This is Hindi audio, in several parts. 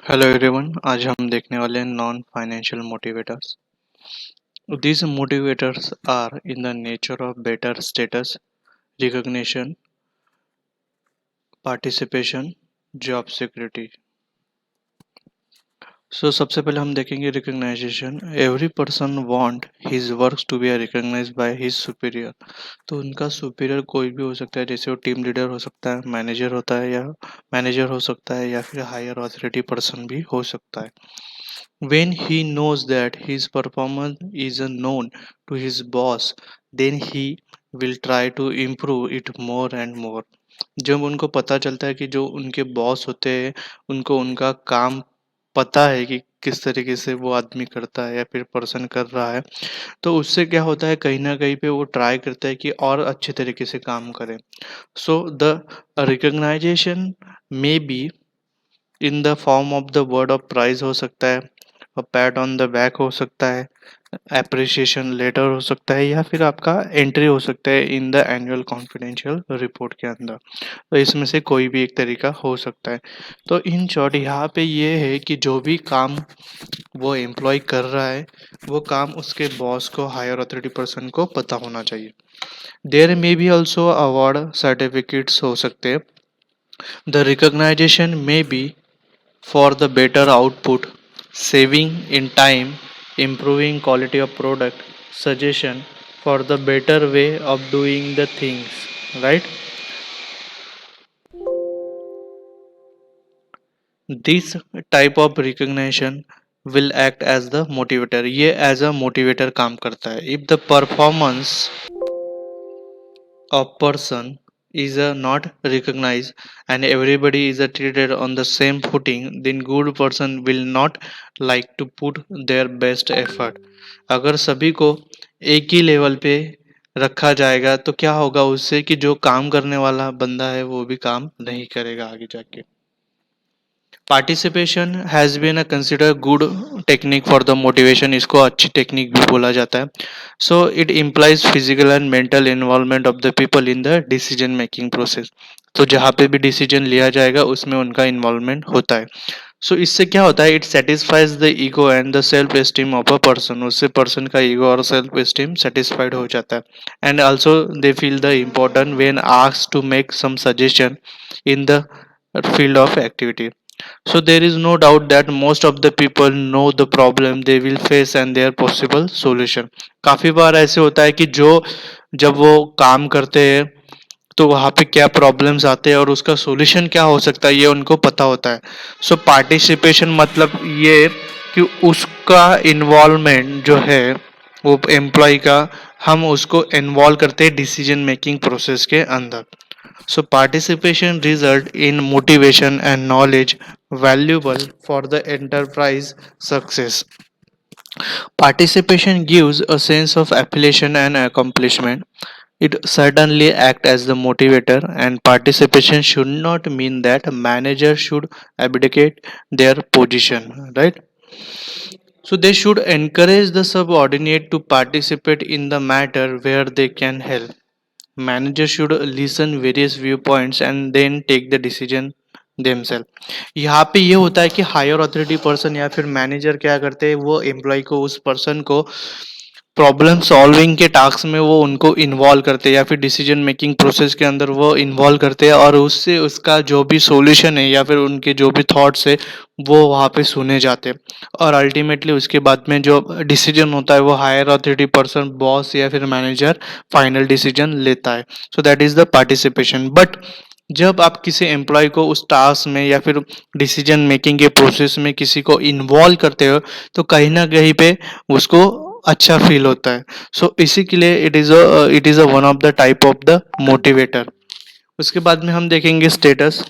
हेलो एवरीवन, आज हम देखने वाले हैं non financial motivators. These motivators are in the nature of better status, recognition, participation, job security. सबसे पहले हम देखेंगे recognization. Every person want his works to be recognised by his superior. तो उनका सुपीरियर कोई भी हो सकता है, जैसे वो टीम लीडर हो सकता है, मैनेजर हो सकता है या फिर हायर अथॉरिटी पर्सन भी हो सकता है। When he knows that his performance is known to his boss, then he will try to improve it more and more. जब उनको पता चलता है कि जो उनके बॉस होते हैं उनको उनका काम पता है कि किस तरीके से वो आदमी करता है या फिर पर्सन कर रहा है, तो उससे क्या होता है कहीं ना कहीं पे वो ट्राई करता है कि और अच्छे तरीके से काम करे। So the recognization may be in the form of the word of prize हो सकता है, पैट ऑन द बैक हो सकता है, एप्रिसिएशन लेटर हो सकता है, या फिर आपका एंट्री हो सकता है in the annual confidential report के अंदर। तो इसमें से कोई भी एक तरीका हो सकता है। तो इन शॉर्ट यहाँ पे ये है कि जो भी काम वो एम्प्लॉय कर रहा है वो काम उसके बॉस को, हायर अथॉरिटी पर्सन को पता होना चाहिए। There may be also award certificates हो सकते हैं। The recognization may be for the better output, saving in time, improving quality of product, suggestion for the better way of doing the things, right? This type of recognition will act as the motivator. ये as a motivator काम करता है। If the performance of person is not recognized and everybody is treated on the same footing, then good person will not like to put their best effort. अगर सभी को एक ही लेवल पे रखा जाएगा तो क्या होगा उससे कि जो काम करने वाला बंदा है वो भी काम नहीं करेगा आगे जाके। Participation has been a consider good technique for the motivation. इसको अच्छी टेक्निक भी बोला जाता है। So it implies physical and mental involvement of the people in the decision making process. तो जहाँ पे भी डिसीजन लिया जाएगा उसमें उनका इन्वॉल्वमेंट होता है। सो इससे क्या होता है, it satisfies the ego and the self esteem of a person. उससे पर्सन का ईगो और सेल्फ एस्टीम सेटिस्फाइड हो जाता है। And also they feel the important when asked to make some suggestion in the field of activity. So there is no doubt that most of the people know the problem they will face and their possible solution. काफी बार ऐसे होता है कि जो जब वो काम करते हैं तो वहाँ पे क्या प्रॉब्लम्स आते हैं और उसका सॉल्यूशन क्या हो सकता है ये उनको पता होता है। सो पार्टिसिपेशन मतलब ये कि उसका इन्वॉल्वमेंट जो है वो एम्प्लॉय का, हम उसको इन्वॉल्व करते हैं डिसीजन मेकिंग प्रोसेस के अंदर। So participation result in motivation and knowledge valuable for the enterprise success. Participation gives a sense of affiliation and accomplishment. It certainly acts as the motivator, and participation should not mean that a manager should abdicate their position, right? So they should encourage the subordinate to participate in the matter where they can help. Manager should listen various viewpoints and then take the decision themselves। यहाँ पे ये होता है कि हायर अथॉरिटी पर्सन या फिर मैनेजर क्या करते हैं, वो एम्प्लॉय को, उस पर्सन को प्रॉब्लम सॉल्विंग के टास्क में वो उनको इन्वॉल्व करते हैं या फिर डिसीजन मेकिंग प्रोसेस के अंदर वो इन्वॉल्व करते हैं, और उससे उसका जो भी सॉल्यूशन है या फिर उनके जो भी थॉट्स है वो वहाँ पे सुने जाते हैं। और अल्टीमेटली उसके बाद में जो डिसीजन होता है वो हायर अथॉरिटी पर्सन, बॉस या फिर मैनेजर फाइनल डिसीजन लेता है। सो that is the participation. But जब आप किसी एम्प्लॉय को उस टास्क में या फिर डिसीजन मेकिंग के प्रोसेस में किसी को इन्वॉल्व करते हो तो कहीं ना कहीं पे उसको अच्छा फील होता है। सो इसी के लिए it is a one of the type of the motivator. उसके बाद में हम देखेंगे status.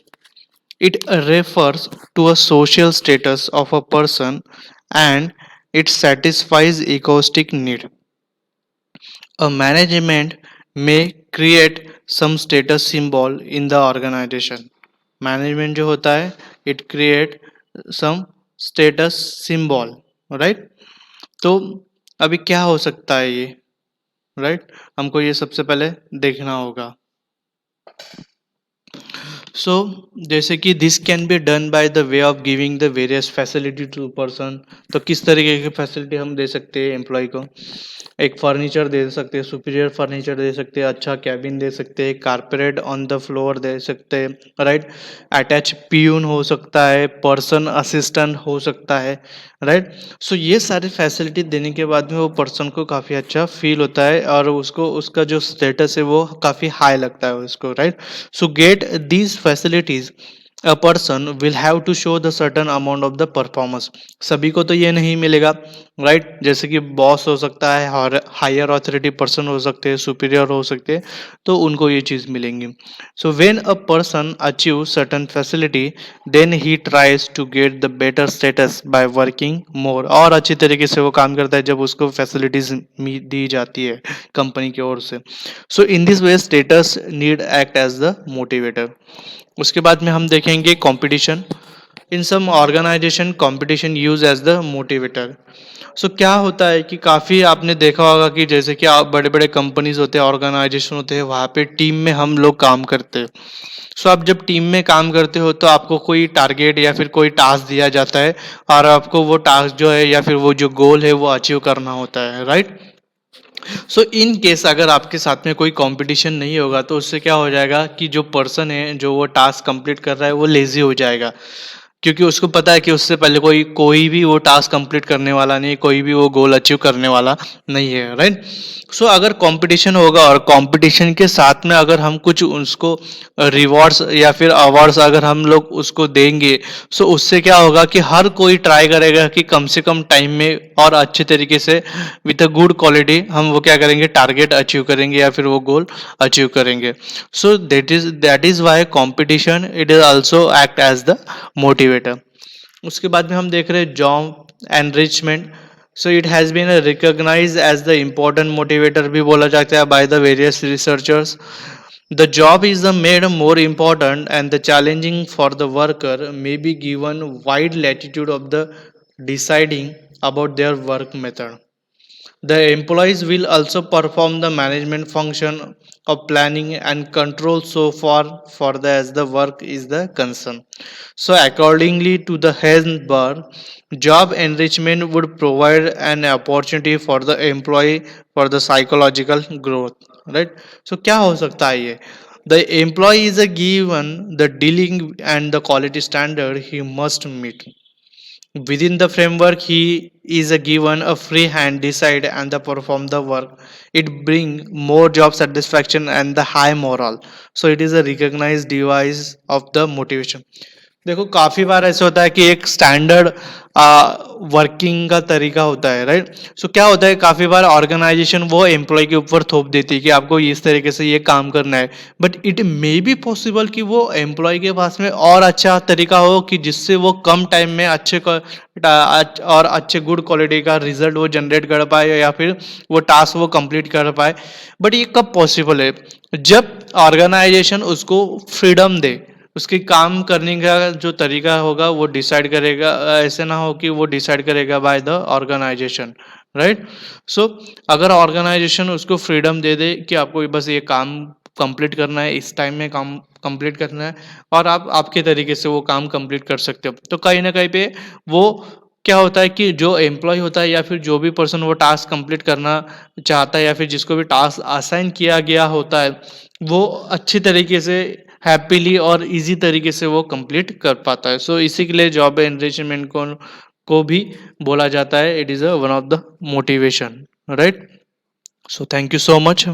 It refers to a social status of a person and it satisfies egoistic need. A management may create some status symbol in the organization. Management जो होता है it create some status symbol, right? तो अभी क्या हो सकता है ये, राइट? हमको ये सबसे पहले देखना होगा। सो जैसे कि this can be done by the way of giving the various facility to person. तो किस तरीके की फैसिलिटी हम दे सकते हैं एम्प्लॉय को? एक फर्नीचर दे सकते हैं, सुपीरियर फर्नीचर दे सकते हैं, अच्छा कैबिन दे सकते हैं, कारपेट ऑन द फ्लोर दे सकते हैं, राइट। अटैच पियून हो सकता है, पर्सन असिस्टेंट हो सकता है, राइट। सो ये सारी फैसिलिटी देने के बाद में वो पर्सन को काफ़ी अच्छा फील होता है और उसको उसका जो स्टेटस है वो काफ़ी हाई लगता है उसको, right. So get these facilities, a person will have to show the certain amount of the performance। सभी को तो ये नहीं मिलेगा, राइट। जैसे कि बॉस हो सकता है, हायर अथॉरिटी पर्सन हो सकते हैं, सुपीरियर हो सकते हैं, तो उनको ये चीज़ मिलेंगी। So when a person achieve certain facility, then he tries to get the better status by working more. और अच्छी तरीके से वो काम करता है जब उसको फैसिलिटीज दी जाती है कंपनी की ओर से। So in this way status need act as the motivator. उसके बाद में हम देखेंगे competition. In some organization competition use as the motivator. So क्या होता है कि काफ़ी आपने देखा होगा कि जैसे कि आप बड़े बड़े कंपनीज होते हैं, ऑर्गेनाइजेशन होते हैं, वहाँ पे टीम में हम लोग काम करते हैं। सो आप जब टीम में काम करते हो तो आपको कोई टारगेट या फिर कोई टास्क दिया जाता है और आपको वो टास्क जो है या फिर वो जो गोल है वो अचीव करना होता है, राइट। सो इन केस अगर आपके साथ में कोई कंपटीशन नहीं होगा तो उससे क्या हो जाएगा कि जो पर्सन है जो वो टास्क कंप्लीट कर रहा है वो लेजी हो जाएगा, क्योंकि उसको पता है कि उससे पहले कोई कोई भी वो टास्क कंप्लीट करने वाला नहीं, कोई भी वो गोल अचीव करने वाला नहीं है, राइट। सो अगर कंपटीशन होगा और कंपटीशन के साथ में अगर हम कुछ उसको रिवॉर्ड्स या फिर अवार्ड्स अगर हम लोग उसको देंगे, सो उससे क्या होगा कि हर कोई ट्राई करेगा कि कम से कम टाइम में और अच्छे तरीके से विथ अ गुड क्वालिटी हम वो क्या करेंगे, टारगेट अचीव करेंगे या फिर वो गोल अचीव करेंगे। So that is why competition it is also act as the motivator. उसके बाद में हम देख रहे हैं job enrichment. So it has been recognised as the important motivator भी बोला जाता है by the various researchers. The job is made more important and the challenging for the worker may be given wide latitude of the deciding about their work method. The employees will also perform the management function of planning and control so far for the as the work is the concern. So accordingly to the Hesnberg, job enrichment would provide an opportunity for the employee for the psychological growth. Right? So क्या हो सकता है ये? The employee is a given the dealing and the quality standard he must meet. Within the framework, he is given a free hand decide and the perform the work. It bring more job satisfaction and the high morale. So it is a recognized device of the motivation. देखो काफी बार ऐसा होता है कि एक स्टैंडर्ड वर्किंग का तरीका होता है, राइट। सो क्या होता है काफी बार ऑर्गेनाइजेशन वो एम्प्लॉय के ऊपर थोप देती है कि आपको इस तरीके से ये काम करना है, but it may be possible कि वो एम्प्लॉय के पास में और अच्छा तरीका हो कि जिससे वो कम टाइम में और अच्छे गुड क्वालिटी का रिजल्ट वो जनरेट कर पाए या फिर वो टास्क वो कंप्लीट कर पाए। बट ये कब पॉसिबल है? जब ऑर्गेनाइजेशन उसको फ्रीडम दे, उसके काम करने का जो तरीका होगा वो डिसाइड करेगा। ऐसे ना हो कि वो डिसाइड करेगा बाय द ऑर्गेनाइजेशन, राइट। सो अगर ऑर्गेनाइजेशन उसको फ्रीडम दे दे कि आपको बस ये काम कंप्लीट करना है, इस टाइम में काम कंप्लीट करना है और आप आपके तरीके से वो काम कंप्लीट कर सकते हो, तो कहीं ना कहीं पे वो क्या होता है कि जो एम्प्लॉय होता है या फिर जो भी पर्सन वो टास्क कंप्लीट करना चाहता है या फिर जिसको भी टास्क असाइन किया गया होता है वो अच्छी तरीके से हैप्पीली और इजी तरीके से वो कंप्लीट कर पाता है। सो इसी के लिए जॉब एनरिचमेंट को भी बोला जाता है it is a one of the motivation, right. So thank you so much.